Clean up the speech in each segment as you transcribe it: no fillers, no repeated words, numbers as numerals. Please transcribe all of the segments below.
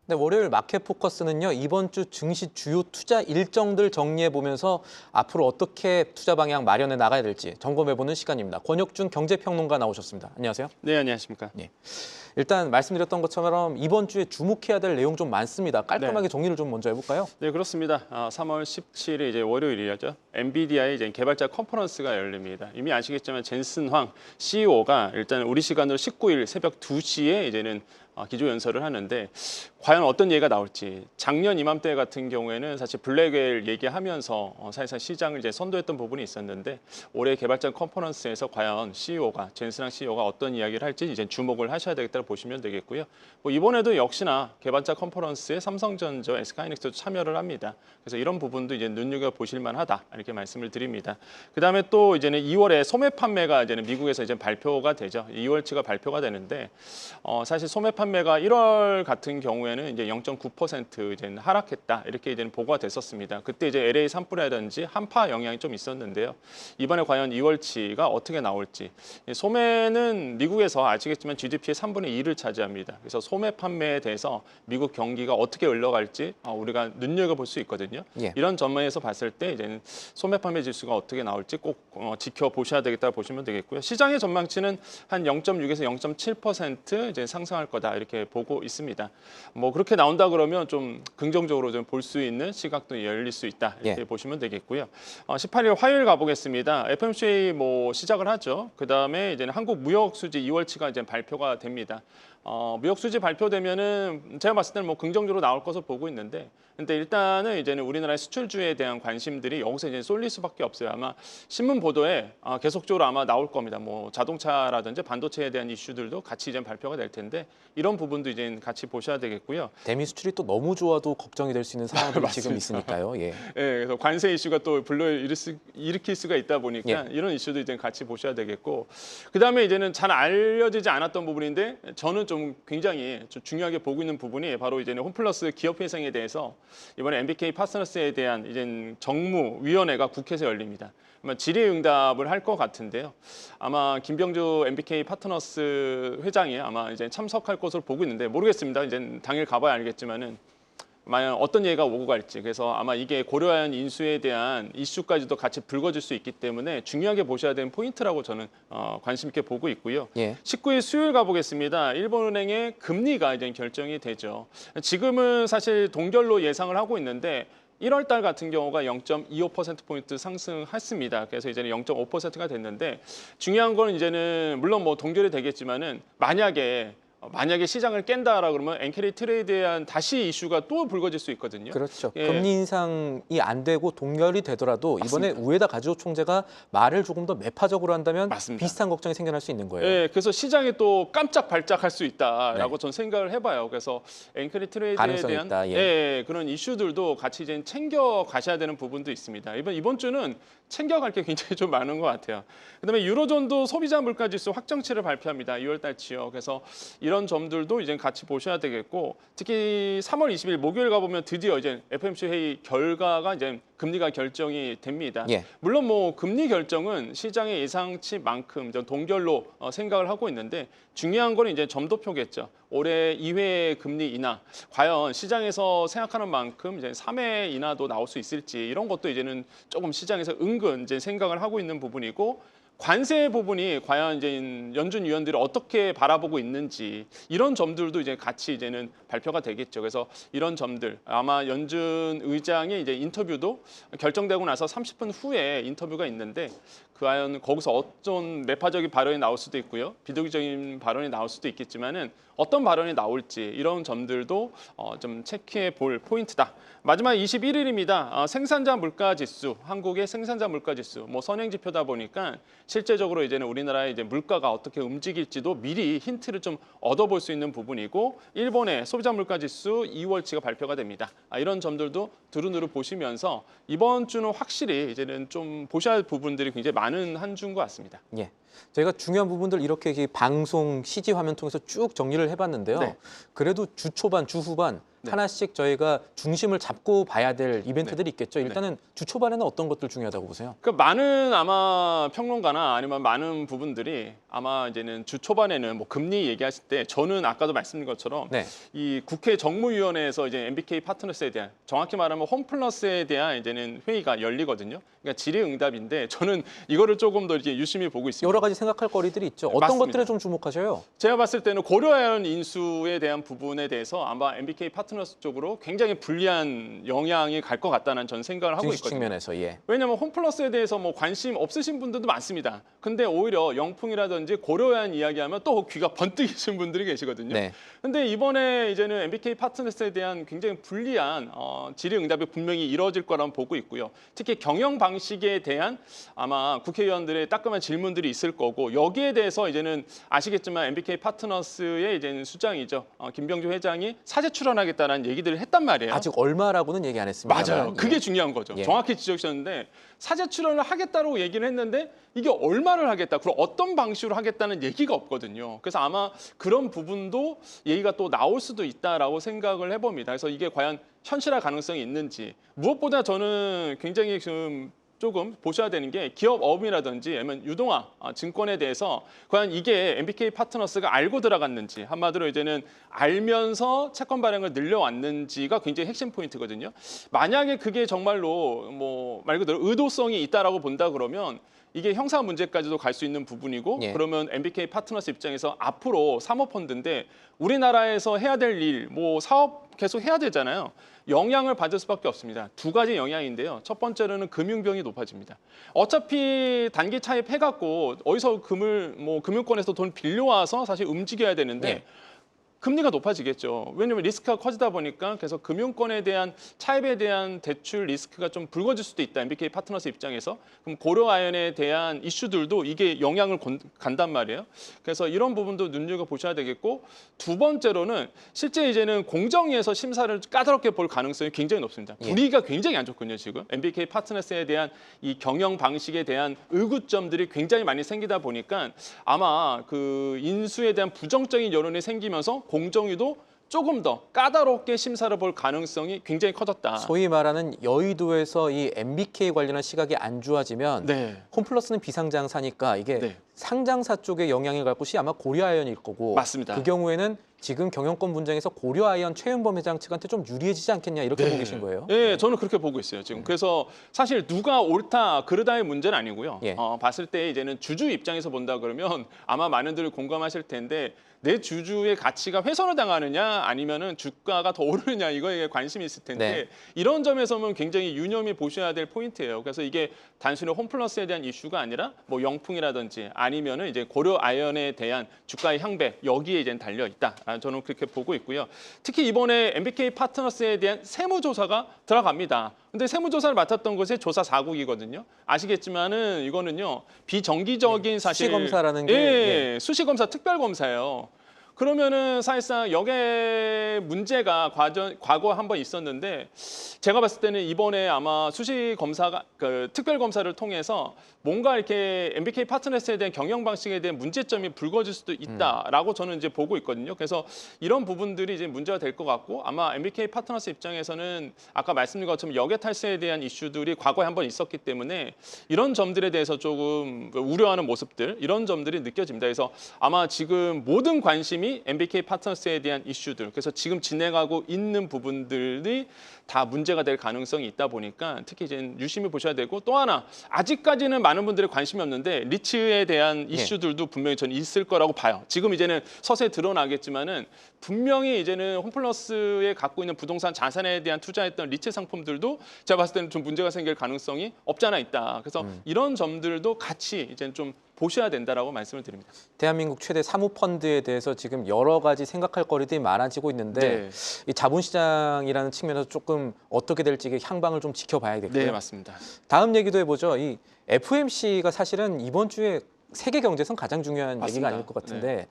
네, 월요일 마켓 포커스는요, 이번 주 증시 주요 투자 일정들 정리해보면서 앞으로 어떻게 투자 방향 마련해 나가야 될지 점검해보는 시간입니다. 권혁준 경제평론가 나오셨습니다. 안녕하세요. 네, 안녕하십니까. 예. 일단 말씀드렸던 것처럼 이번 주에 주목해야 될 내용 좀 많습니다. 깔끔하게 정리를 좀 먼저 해볼까요? 네, 그렇습니다. 3월 17일 이제 월요일이죠. 엔비디아의 이제 개발자 컨퍼런스가 열립니다. 이미 아시겠지만 젠슨 황 CEO가 일단 우리 시간으로 19일 새벽 2시에 이제는 기조 연설을 하는데 과연 어떤 얘기가 나올지. 작년 이맘때 같은 경우에는 사실 블랙웰 얘기하면서 사실상 시장을 이제 선도했던 부분이 있었는데 올해 개발자 컨퍼런스에서 과연 젠슨 황 CEO가 어떤 이야기를 할지 이제 주목을 하셔야 되겠다고 보시면 되겠고요. 뭐 이번에도 역시나 개발자 컨퍼런스에 삼성전자, SK하이닉스도 참여를 합니다. 그래서 이런 부분도 이제 눈여겨 보실 만하다 이렇게 말씀을 드립니다. 그다음에 또 이제는 2월에 소매 판매가 이제는 미국에서 이제 발표가 되죠. 2월치가 발표가 되는데 사실 소매 판매가 1월 같은 경우에는 이제 0.9% 이제 하락했다 이렇게 이제 보고가 됐었습니다. 그때 이제 LA 산불이라든지 한파 영향이 좀 있었는데요. 이번에 과연 2월치가 어떻게 나올지. 소매는 미국에서 아시겠지만 GDP의 3분의 2를 차지합니다. 그래서 소매 판매에 대해서 미국 경기가 어떻게 흘러갈지 우리가 눈여겨볼 수 있거든요. 예. 이런 전망에서 봤을 때 이제는 소매 판매 지수가 어떻게 나올지 꼭 지켜보셔야 되겠다 보시면 되겠고요. 시장의 전망치는 한 0.6에서 0.7% 이제 상승할 거다 이렇게 보고 있습니다. 뭐 그렇게 나온다 그러면 좀 긍정적으로 좀 볼 수 있는 시각도 열릴 수 있다 이렇게 보시면 되겠고요. 18일 화요일 가보겠습니다. FOMC 뭐 시작을 하죠. 그 다음에 이제는 한국 무역 수지 2월치가 이제 발표가 됩니다. 무역 수지 발표되면은 제가 봤을 때는 뭐 긍정적으로 나올 것으로 보고 있는데, 근데 일단은 이제는 우리나라의 수출주에 대한 관심들이 여기서 이제 쏠릴 수밖에 없어요. 아마 신문 보도에 계속적으로 아마 나올 겁니다. 뭐 자동차라든지 반도체에 대한 이슈들도 같이 이제 발표가 될 텐데 이런 부분도 이제 같이 보셔야 되겠고요. 대미 수출이 또 너무 좋아도 걱정이 될 수 있는 상황들이 지금 있으니까요. 예. 예, 그래서 관세 이슈가 또 일으킬 수가 있다 보니까 이런 이슈도 이제 같이 보셔야 되겠고, 그 다음에 이제는 잘 알려지지 않았던 부분인데 저는 좀 굉장히 좀 중요하게 보고 있는 부분이 바로 이제는 홈플러스 기업 회생에 대해서 이번에 MBK 파트너스에 대한 이제 정무위원회가 국회에서 열립니다. 아마 질의응답을 할 것 같은데요. 아마 김병주 MBK 파트너스 회장이 아마 이제 참석할 것으로 보고 있는데 모르겠습니다. 이제 당일 가봐야 알겠지만은. 과연 어떤 얘기가 오고 갈지. 그래서 아마 이게 고려한 인수에 대한 이슈까지도 같이 불거질 수 있기 때문에 중요하게 보셔야 되는 포인트라고 저는 관심 있게 보고 있고요. 19일 수요일 가보겠습니다. 일본은행의 금리가 이제 결정이 되죠. 지금은 사실 동결로 예상을 하고 있는데 1월 달 같은 경우가 0.25%포인트 상승했습니다. 그래서 이제는 0.5%가 됐는데 중요한 건 이제는 물론 뭐 동결이 되겠지만은 만약에 시장을 깬다라 그러면 엔캐리 트레이드에 대한 다시 이슈가 또 불거질 수 있거든요. 그렇죠. 금리 인상이 안 되고 동결이 되더라도 이번에 우에다 가즈오 총재가 말을 조금 더 매파적으로 한다면 비슷한 걱정이 생겨날 수 있는 거예요. 네, 그래서 시장에 또 깜짝 발작할 수 있다라고 저는 생각을 해봐요. 그래서 엔캐리 트레이드에 대한 그런 이슈들도 같이 이제 챙겨 가셔야 되는 부분도 있습니다. 이번 주는 챙겨갈 게 굉장히 좀 많은 것 같아요. 그다음에 유로존도 소비자 물가지수 확정치를 발표합니다. 2월 달치요. 그래서 이런 점들도 이제 같이 보셔야 되겠고, 특히 3월 20일 목요일 가보면 드디어 이제 FOMC 회의 결과가 이제 금리가 결정이 됩니다. 물론 뭐 금리 결정은 시장의 예상치만큼 동결로 생각을 하고 있는데 중요한 거는 이제 점도표겠죠. 올해 2회 금리 인하, 과연 시장에서 생각하는 만큼 이제 3회 인하도 나올 수 있을지 이런 것도 이제는 조금 시장에서 은근 이제 생각을 하고 있는 부분이고, 관세 부분이 과연 이제 연준 위원들이 어떻게 바라보고 있는지 이런 점들도 이제 같이 이제는 발표가 되겠죠. 그래서 이런 점들 아마 연준 의장의 이제 인터뷰도 결정되고 나서 30분 후에 인터뷰가 있는데 과연 거기서 어떤 매파적인 발언이 나올 수도 있고요, 비도덕적인 발언이 나올 수도 있겠지만은 어떤 발언이 나올지 이런 점들도 좀 체크해 볼 포인트다. 마지막 21일입니다. 생산자 물가 지수, 한국의 생산자 물가 지수, 뭐 선행 지표다 보니까 실제적으로 이제는 우리나라의 이제 물가가 어떻게 움직일지도 미리 힌트를 좀 얻어볼 수 있는 부분이고, 일본의 소비자 물가 지수 2월치가 발표가 됩니다. 이런 점들도 두루두루 보시면서 이번 주는 확실히 이제는 좀 보셔야 할 부분들이 굉장히 많은 한 주인 것 같습니다. 저희가 중요한 부분들 이렇게 방송 CG 화면 통해서 쭉 정리를 해봤는데요. 그래도 주 초반, 주 후반 네. 하나씩 저희가 중심을 잡고 봐야 될 이벤트들이 있겠죠. 일단은 주 초반에는 어떤 것들 중요하다고 보세요? 그 많은 아마 평론가나 아니면 많은 부분들이 아마 이제는 주 초반에는 뭐 금리 얘기하실 때 저는 아까도 말씀드린 것처럼 네. 이 국회 정무위원회에서 이제 MBK 파트너스에 대한 정확히 말하면 홈플러스에 대한 이제는 회의가 열리거든요. 그러니까 질의응답인데 저는 이거를 조금 더 이제 유심히 보고 있습니다. 여러 가지 생각할 거리들이 있죠. 어떤 맞습니다. 것들에 좀 주목하셔요? 제가 봤을 때는 고려아연 인수에 대한 부분에 대해서 아마 MBK 파트너스 쪽으로 굉장히 불리한 영향이 갈 것 같다는 전 생각을 하고 증시 있거든요. 측면에서 예. 왜냐하면 홈플러스에 대해서 뭐 관심 없으신 분들도 많습니다. 근데 오히려 영풍이라든지 고려아연 이야기하면 또 귀가 번뜩이신 분들이 계시거든요. 네. 근데 이번에 이제는 MBK 파트너스에 대한 굉장히 불리한 질의응답이 분명히 이루어질 거라고 보고 있고요. 특히 경영 방식에 대한 아마 국회의원들의 따끔한 질문들이 있을 거고 여기에 대해서 이제는 아시겠지만 MBK 파트너스의 이제는 수장이죠. 김병주 회장이 사제 출연하겠다는 얘기들을 했단 말이에요. 아직 얼마라고는 얘기 안 했습니다. 맞아요. 그게 중요한 거죠. 예. 정확히 지적하셨는데 사제 출연을 하겠다고 얘기를 했는데 이게 얼마를 하겠다, 그리고 어떤 방식으로 하겠다는 얘기가 없거든요. 그래서 아마 그런 부분도 얘기가 또 나올 수도 있다라고 생각을 해봅니다. 그래서 이게 과연 현실화 가능성이 있는지 무엇보다 저는 굉장히 지금 조금 보셔야 되는 게 기업업이라든지 아니면 유동화 증권에 대해서 과연 이게 MBK 파트너스가 알고 들어갔는지 한마디로 이제는 알면서 채권 발행을 늘려왔는지가 굉장히 핵심 포인트거든요. 만약에 그게 정말로 뭐 말 그대로 의도성이 있다라고 본다 그러면 이게 형사 문제까지도 갈 수 있는 부분이고 예. 그러면 MBK 파트너스 입장에서 앞으로 사모펀드인데 우리나라에서 해야 될 일, 뭐 사업 계속 해야 되잖아요. 영향을 받을 수밖에 없습니다. 두 가지 영향인데요. 첫 번째로는 금융비용이 높아집니다. 어차피 단기 차입해갖고 어디서 금융권에서 돈 빌려와서 사실 움직여야 되는데 예. 금리가 높아지겠죠. 왜냐하면 리스크가 커지다 보니까 그래서 금융권에 대한 차입에 대한 대출 리스크가 좀 불거질 수도 있다. MBK 파트너스 입장에서. 그럼 고려아연에 대한 이슈들도 이게 영향을 간단 말이에요. 그래서 이런 부분도 눈여겨보셔야 되겠고 두 번째로는 실제 이제는 공정위에서 심사를 까다롭게 볼 가능성이 굉장히 높습니다. 예. 분위기가 굉장히 안 좋거든요. 지금 MBK 파트너스에 대한 이 경영 방식에 대한 의구점들이 굉장히 많이 생기다 보니까 아마 그 인수에 대한 부정적인 여론이 생기면서 공정위도 조금 더 까다롭게 심사를 볼 가능성이 굉장히 커졌다. 소위 말하는 여의도에서 이 MBK 관련한 시각이 안 좋아지면 네. 홈플러스는 비상장사니까 이게 네. 상장사 쪽에 영향을 갈 곳이 아마 고려아연일 거고 맞습니다. 그 경우에는 지금 경영권 분쟁에서 고려아연 최윤범 회장 측한테 좀 유리해지지 않겠냐 이렇게 보고 계신 거예요? 네, 저는 그렇게 보고 있어요. 지금 그래서 사실 누가 옳다 그르다의 문제는 아니고요. 예. 봤을 때 이제는 주주 입장에서 본다 그러면 아마 많은 분들이 공감하실 텐데 내 주주의 가치가 훼손을 당하느냐 아니면은 주가가 더 오르느냐 이거에 관심이 있을 텐데 네. 이런 점에서는 굉장히 유념히 보셔야 될 포인트예요. 그래서 이게 단순히 홈플러스에 대한 이슈가 아니라 뭐 영풍이라든지 아니면은 이제 고려아연에 대한 주가의 향배 여기에 이제 달려 있다. 저는 그렇게 보고 있고요. 특히 이번에 MBK 파트너스에 대한 세무조사가 들어갑니다. 근데 세무조사를 맡았던 곳이 조사 4국이거든요. 아시겠지만은 이거는요 비정기적인 사실 수시검사라는 게 예, 수시검사 특별검사예요. 그러면은 사실상 역의 문제가 과거 한번 있었는데 제가 봤을 때는 이번에 아마 수시 검사가 특별 검사를 통해서 뭔가 이렇게 MBK 파트너스에 대한 경영 방식에 대한 문제점이 불거질 수도 있다라고 저는 이제 보고 있거든요. 그래서 이런 부분들이 이제 문제가 될 것 같고 아마 MBK 파트너스 입장에서는 아까 말씀드린 것처럼 역의 탈세에 대한 이슈들이 과거에 한번 있었기 때문에 이런 점들에 대해서 조금 우려하는 모습들 이런 점들이 느껴집니다. 그래서 아마 지금 모든 관심이 MBK 파트너스에 대한 이슈들 그래서 지금 진행하고 있는 부분들이 다 문제가 될 가능성이 있다 보니까 특히 이제 유심히 보셔야 되고 또 하나 아직까지는 많은 분들이 관심이 없는데 리츠에 대한 이슈들도 분명히 저는 있을 거라고 봐요. 지금 이제는 서서히 드러나겠지만은 분명히 이제는 홈플러스에 갖고 있는 부동산 자산에 대한 투자했던 리츠 상품들도 제가 봤을 때는 좀 문제가 생길 가능성이 없잖아 있다. 그래서 이런 점들도 같이 이제 좀 보셔야 된다라고 말씀을 드립니다. 대한민국 최대 사모펀드에 대해서 지금 여러 가지 생각할 거리들이 많아지고 있는데 이 자본시장이라는 측면에서 조금 어떻게 될지 향방을 좀 지켜봐야겠고요. 네, 맞습니다. 다음 얘기도 해보죠. 이 FOMC가 사실은 이번 주에 세계 경제에선 가장 중요한 맞습니다. 얘기가 아닐 것 같은데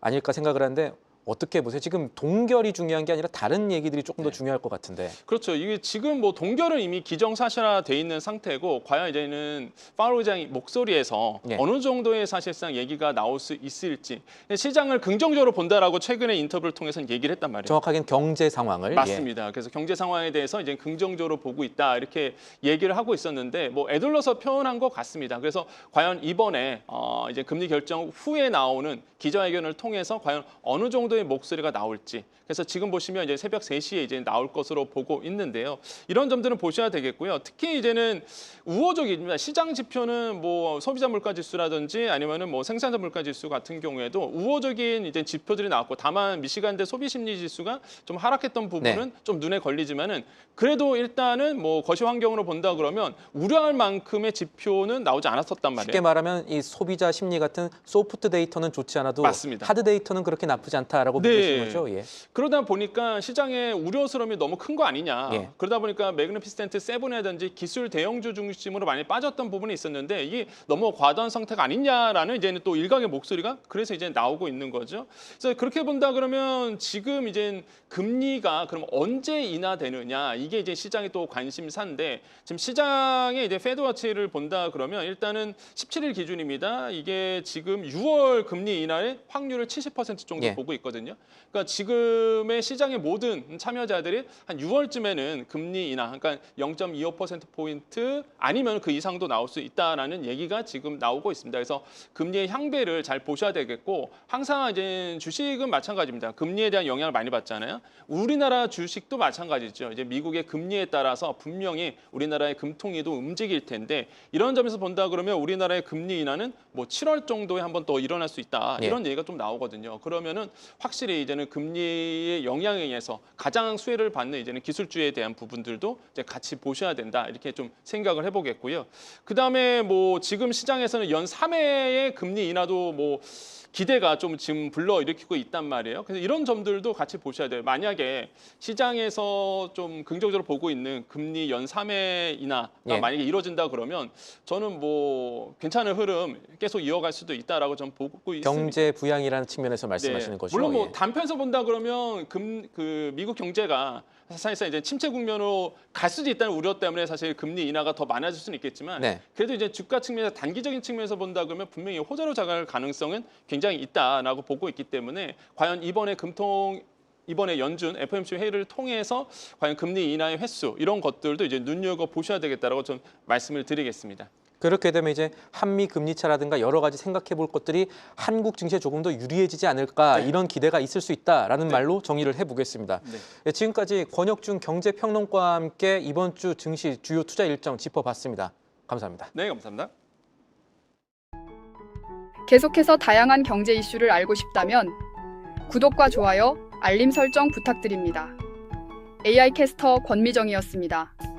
아닐까 생각을 하는데 어떻게 보세요? 지금 동결이 중요한 게 아니라 다른 얘기들이 조금 더 중요할 것 같은데. 그렇죠. 이게 지금 뭐 동결은 이미 기정사실화돼 있는 상태고 과연 이제는 파월 의장의 목소리에서 어느 정도의 사실상 얘기가 나올 수 있을지 시장을 긍정적으로 본다라고 최근에 인터뷰를 통해서 얘기를 했단 말이에요. 정확하게는 경제 상황을. 맞습니다. 그래서 경제 상황에 대해서 이제 긍정적으로 보고 있다 이렇게 얘기를 하고 있었는데 뭐 애둘러서 표현한 것 같습니다. 그래서 과연 이번에 이제 금리 결정 후에 나오는 기자회견을 통해서 과연 어느 정도의 목소리가 나올지. 그래서 지금 보시면 이제 새벽 3시에 이제 나올 것으로 보고 있는데요. 이런 점들은 보셔야 되겠고요. 특히 이제는 우호적입니다. 시장 지표는 뭐 소비자 물가 지수라든지 아니면은 뭐 생산자 물가 지수 같은 경우에도 우호적인 이제 지표들이 나왔고 다만 미시간대 소비 심리 지수가 좀 하락했던 부분은 좀 눈에 걸리지만은 그래도 일단은 뭐 거시 환경으로 본다 그러면 우려할 만큼의 지표는 나오지 않았었단 말이에요. 쉽게 말하면 이 소비자 심리 같은 소프트 데이터는 좋지 않아도 맞습니다. 하드 데이터는 그렇게 나쁘지 않다라고 보고 계신 거죠? 예. 그러다 보니까 시장의 우려스러움이 너무 큰 거 아니냐. 그러다 보니까 매그니피센트 세븐이라든지 기술 대형주 중심으로 많이 빠졌던 부분이 있었는데 이게 너무 과도한 상태가 아니냐라는 이제는 또 일각의 목소리가 그래서 이제 나오고 있는 거죠. 그래서 그렇게 본다 그러면 지금 이제 금리가 그럼 언제 인하되느냐 이게 이제 시장의 또 관심사인데 지금 시장의 이제 페드워치를 본다 그러면 일단은 17일 기준입니다. 이게 지금 6월 금리 인하의 확률을 70% 정도 보고 있거든요. 그러니까 지금의 시장의 모든 참여자들이 한 6월쯤에는 금리 인하, 그러니까 0.25%포인트 아니면 그 이상도 나올 수 있다라는 얘기가 지금 나오고 있습니다. 그래서 금리의 향배를 잘 보셔야 되겠고 항상 이제 주식은 마찬가지입니다. 금리에 대한 영향을 많이 받잖아요. 우리나라 주식도 마찬가지죠. 이제 미국의 금리에 따라서 분명히 우리나라의 금통위도 움직일 텐데 이런 점에서 본다 그러면 우리나라의 금리 인하는 뭐 7월 정도에 한번 또 일어날 수 있다. 이런 얘기가 좀 나오거든요. 그러면은 확실히 이제는 금리의 영향에 의해서 가장 수혜를 받는 이제는 기술주에 대한 부분들도 이제 같이 보셔야 된다. 이렇게 좀 생각을 해보겠고요. 그다음에 뭐 지금 시장에서는 연 3회의 금리 인하도 뭐 기대가 좀 지금 불러일으키고 있단 말이에요. 그래서 이런 점들도 같이 보셔야 돼요. 만약에 시장에서 좀 긍정적으로 보고 있는 금리 연 3회 인하가 만약에 이루어진다 그러면 저는 뭐 괜찮은 흐름 계속 이어갈 수도 있다라고 좀 보고 있습니다. 경제 부양이라는 측면에서 말씀하시는 거죠? 물론 뭐 단편에서 본다 그러면 그 미국 경제가 사실상 이제 침체 국면으로 갈 수도 있다는 우려 때문에 사실 금리 인하가 더 많아질 수는 있겠지만 그래도 이제 주가 측면에서 단기적인 측면에서 본다 그러면 분명히 호재로 작용할 가능성은 굉장히 있다라고 보고 있기 때문에 과연 이번에 연준 FOMC 회의를 통해서 과연 금리 인하의 횟수 이런 것들도 이제 눈여겨 보셔야 되겠다라고 좀 말씀을 드리겠습니다. 그렇게 되면 이제 한미 금리 차라든가 여러 가지 생각해 볼 것들이 한국 증시에 조금 더 유리해지지 않을까 이런 기대가 있을 수 있다라는 말로 정의를 해보겠습니다. 지금까지 권혁준 경제평론가와 함께 이번 주 증시 주요 투자 일정 짚어봤습니다. 감사합니다. 네, 감사합니다. 계속해서 다양한 경제 이슈를 알고 싶다면 구독과 좋아요, 알림 설정 부탁드립니다. AI 캐스터 권미정이었습니다.